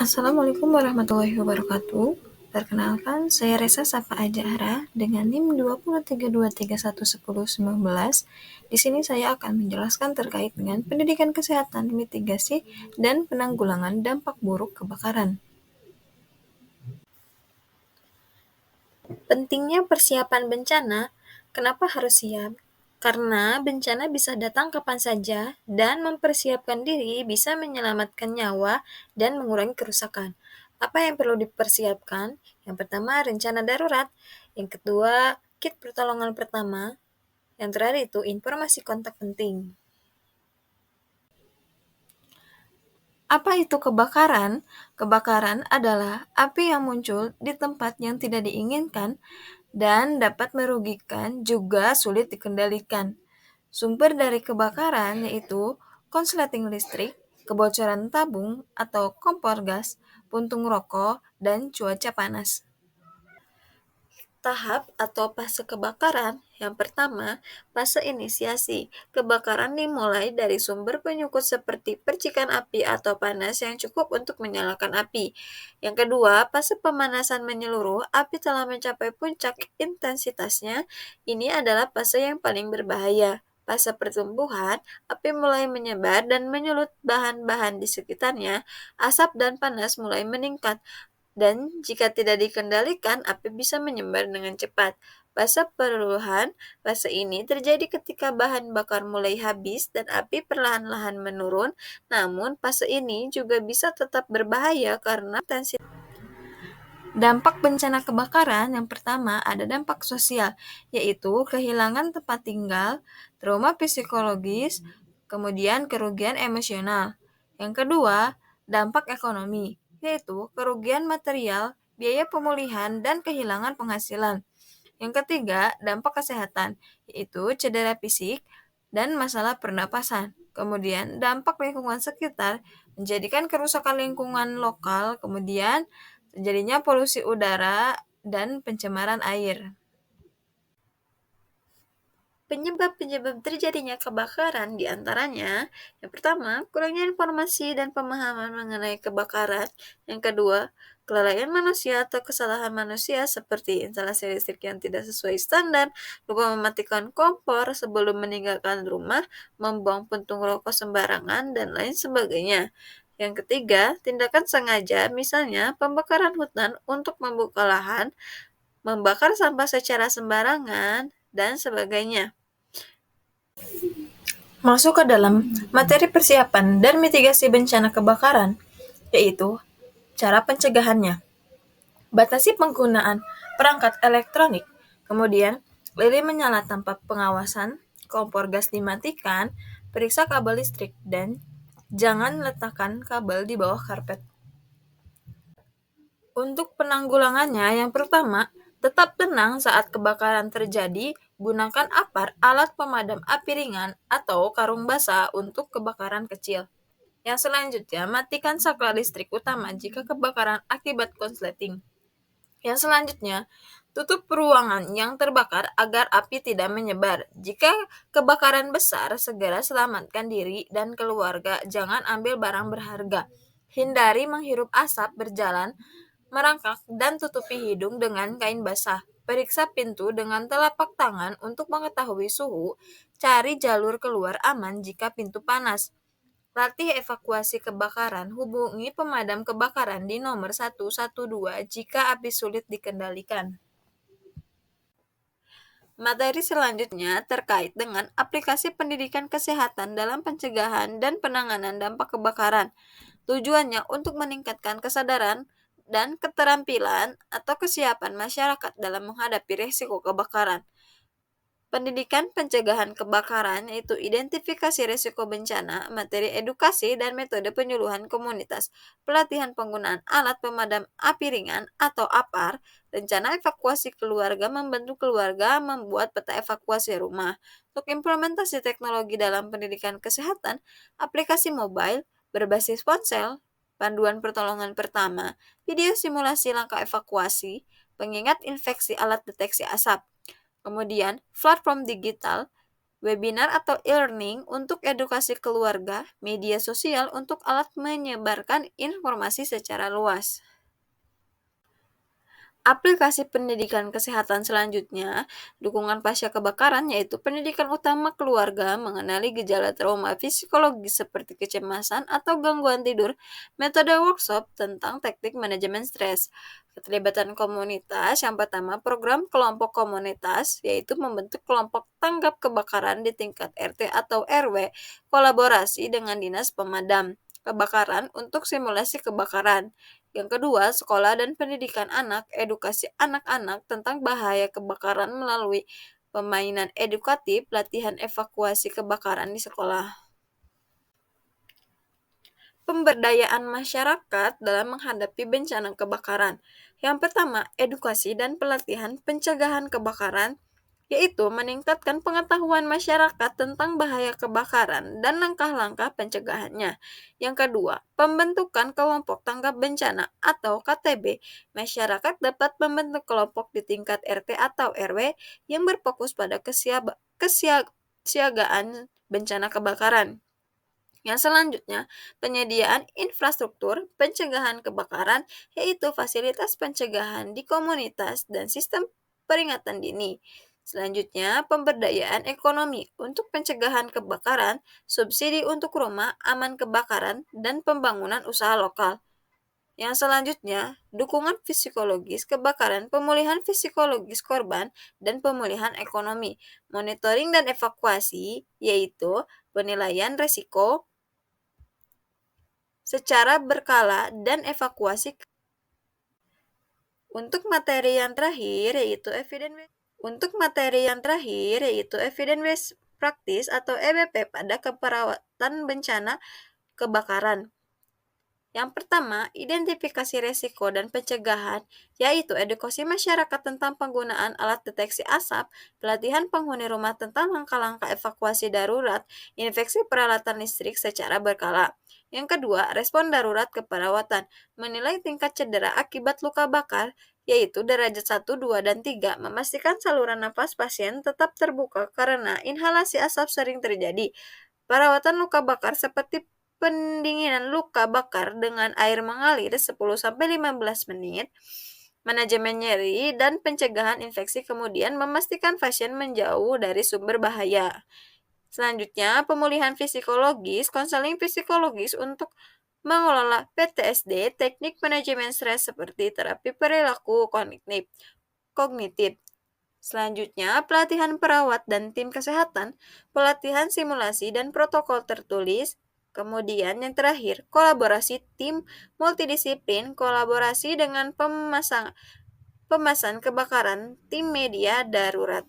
Assalamualaikum warahmatullahi wabarakatuh. Perkenalkan, saya Resa Safa Ajahra dengan NIM 233211019. Di sini saya akan menjelaskan terkait dengan pendidikan kesehatan, mitigasi, dan penanggulangan dampak buruk kebakaran. Pentingnya persiapan bencana. Kenapa harus siap? Karena bencana bisa datang kapan saja dan mempersiapkan diri bisa menyelamatkan nyawa dan mengurangi kerusakan. Apa yang perlu dipersiapkan? Yang pertama, rencana darurat. Yang kedua, kit pertolongan pertama. Yang terakhir itu informasi kontak penting. Apa itu kebakaran? Kebakaran adalah api yang muncul di tempat yang tidak diinginkan dan dapat merugikan juga sulit dikendalikan. Sumber dari kebakaran yaitu konsleting listrik, kebocoran tabung atau kompor gas, puntung rokok, dan cuaca panas. Tahap atau fase kebakaran. Yang pertama, fase inisiasi. Kebakaran dimulai dari sumber penyukur seperti percikan api atau panas yang cukup untuk menyalakan api. Yang kedua, fase pemanasan menyeluruh. Api telah mencapai puncak intensitasnya. Ini adalah fase yang paling berbahaya. Fase pertumbuhan, api mulai menyebar dan menyulut bahan-bahan di sekitarnya. Asap dan panas mulai meningkat. Dan jika tidak dikendalikan, api bisa menyebar dengan cepat. Fase perluhan, fase ini terjadi ketika bahan bakar mulai habis dan api perlahan-lahan menurun, namun fase ini juga bisa tetap berbahaya karena tensi. Dampak bencana kebakaran yang pertama ada dampak sosial, yaitu kehilangan tempat tinggal, trauma psikologis, kemudian kerugian emosional. Yang kedua, dampak ekonomi, yaitu kerugian material, biaya pemulihan, dan kehilangan penghasilan. Yang ketiga, dampak kesehatan, yaitu cedera fisik dan masalah pernapasan. Kemudian, dampak lingkungan sekitar menjadikan kerusakan lingkungan lokal, kemudian terjadinya polusi udara dan pencemaran air. Penyebab-penyebab terjadinya kebakaran diantaranya, yang pertama, kurangnya informasi dan pemahaman mengenai kebakaran. Yang kedua, kelalaian manusia atau kesalahan manusia seperti instalasi listrik yang tidak sesuai standar, lupa mematikan kompor sebelum meninggalkan rumah, membuang puntung rokok sembarangan, dan lain sebagainya. Yang ketiga, tindakan sengaja, misalnya pembakaran hutan untuk membuka lahan, membakar sampah secara sembarangan, dan sebagainya. Masuk ke dalam materi persiapan dan mitigasi bencana kebakaran, yaitu cara pencegahannya. Batasi penggunaan perangkat elektronik, kemudian lilin menyala tanpa pengawasan, kompor gas dimatikan, periksa kabel listrik, dan jangan letakkan kabel di bawah karpet. Untuk penanggulangannya, yang pertama, tetap tenang saat kebakaran terjadi, gunakan APAR, alat pemadam api ringan, atau karung basah untuk kebakaran kecil. Yang selanjutnya, matikan saklar listrik utama jika kebakaran akibat konsleting. Yang selanjutnya, tutup ruangan yang terbakar agar api tidak menyebar. Jika kebakaran besar, segera selamatkan diri dan keluarga, jangan ambil barang berharga. Hindari menghirup asap berjalan, merangkak, dan tutupi hidung dengan kain basah. Periksa pintu dengan telapak tangan untuk mengetahui suhu. Cari jalur keluar aman jika pintu panas. Latih evakuasi kebakaran. Hubungi pemadam kebakaran di nomor 112 jika api sulit dikendalikan. Materi selanjutnya terkait dengan aplikasi pendidikan kesehatan dalam pencegahan dan penanganan dampak kebakaran. Tujuannya untuk meningkatkan kesadaran dan keterampilan atau kesiapan masyarakat dalam menghadapi risiko kebakaran. Pendidikan pencegahan kebakaran yaitu identifikasi risiko bencana, materi edukasi, dan metode penyuluhan komunitas, pelatihan penggunaan alat pemadam api ringan atau APAR, rencana evakuasi keluarga, membantu keluarga membuat peta evakuasi rumah. Untuk implementasi teknologi dalam pendidikan kesehatan, aplikasi mobile berbasis ponsel, panduan pertolongan pertama, video simulasi langkah evakuasi, pengingat infeksi alat deteksi asap. Kemudian, platform digital, webinar atau e-learning untuk edukasi keluarga, media sosial untuk alat menyebarkan informasi secara luas. Aplikasi pendidikan kesehatan selanjutnya, dukungan pasca kebakaran yaitu pendidikan utama keluarga mengenali gejala trauma psikologis seperti kecemasan atau gangguan tidur, metode workshop tentang teknik manajemen stres. Keterlibatan komunitas, yang pertama program kelompok komunitas yaitu membentuk kelompok tanggap kebakaran di tingkat RT atau RW, kolaborasi dengan dinas pemadam kebakaran untuk simulasi kebakaran. Yang kedua, sekolah dan pendidikan anak, edukasi anak-anak tentang bahaya kebakaran melalui permainan edukatif, latihan evakuasi kebakaran di sekolah. Pemberdayaan masyarakat dalam menghadapi bencana kebakaran. Yang pertama, edukasi dan pelatihan pencegahan kebakaran, yaitu meningkatkan pengetahuan masyarakat tentang bahaya kebakaran dan langkah-langkah pencegahannya. Yang kedua, pembentukan kelompok tanggap bencana atau KTB. Masyarakat dapat membentuk kelompok di tingkat RT atau RW yang berfokus pada kesiagaan bencana kebakaran. Yang selanjutnya, penyediaan infrastruktur pencegahan kebakaran, yaitu fasilitas pencegahan di komunitas dan sistem peringatan dini. Selanjutnya, pemberdayaan ekonomi untuk pencegahan kebakaran, subsidi untuk rumah aman kebakaran, dan pembangunan usaha lokal. Yang selanjutnya, dukungan psikologis kebakaran, pemulihan psikologis korban, dan pemulihan ekonomi. Monitoring dan evakuasi, yaitu penilaian risiko secara berkala dan evakuasi. Untuk materi yang terakhir yaitu evidence based practice atau EBP pada keperawatan bencana kebakaran. Yang pertama, identifikasi risiko dan pencegahan, yaitu edukasi masyarakat tentang penggunaan alat deteksi asap, pelatihan penghuni rumah tentang langkah-langkah evakuasi darurat, infeksi peralatan listrik secara berkala. Yang kedua, respon darurat keperawatan, menilai tingkat cedera akibat luka bakar, yaitu derajat 1, 2, dan 3, memastikan saluran nafas pasien tetap terbuka karena inhalasi asap sering terjadi. Perawatan luka bakar seperti pendinginan luka bakar dengan air mengalir 10-15 menit, manajemen nyeri, dan pencegahan infeksi, kemudian memastikan pasien menjauh dari sumber bahaya. Selanjutnya, pemulihan psikologis, konseling psikologis untuk mengelola PTSD, teknik manajemen stres seperti terapi perilaku kognitif. Selanjutnya, pelatihan perawat dan tim kesehatan, pelatihan simulasi dan protokol tertulis. Kemudian yang terakhir, kolaborasi tim multidisiplin, kolaborasi dengan pemesan kebakaran, tim media darurat.